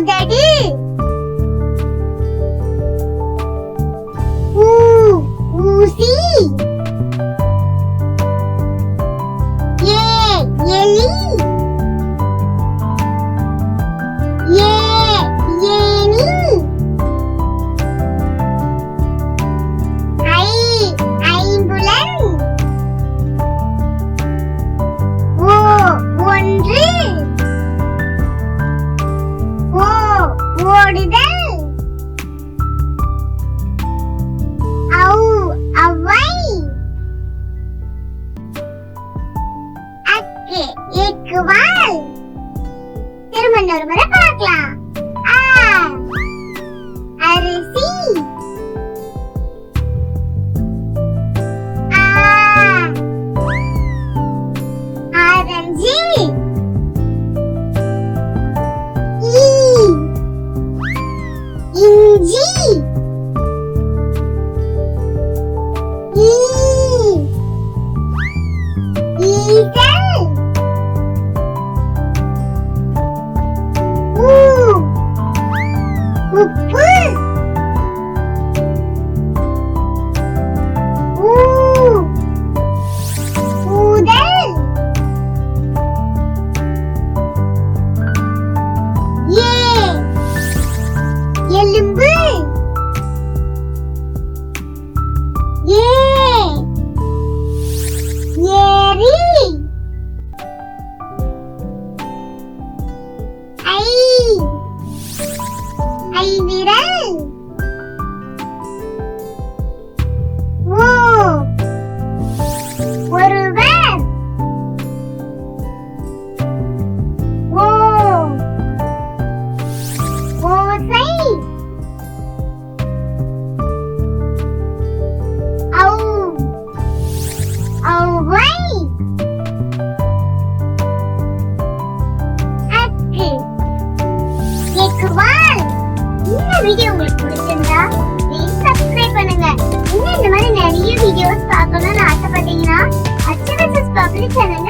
உதடு. ஊசி. எலி. ஏணி. ஐம்புலன். ஒன்று. ஓடுதல். அவ்வை. எக்குவால். திரும்ப இன்னொரு முறை பார்க்கலாம். அரிசி. ஆரஞ்சு. இஞ்சி. ஈசல். உப்பு. ஊதல். எலும்பு. ஏரி. ஐவிரல். ஒருவர். ஓசை. ஔவை. எக்குவால். இந்த வீடியோ உங்களுக்கு பிடிச்சிருந்தா ப்ளீஸ் சப்ஸ்கிரைப் பண்ணுங்க. இன்னும் இந்த மாதிரி நிறைய வீடியோஸ் பார்க்கணும்னு ஆசைப்பட்டீங்கன்னா அச்சவசஸ் பப்ளிக் சேனல்ல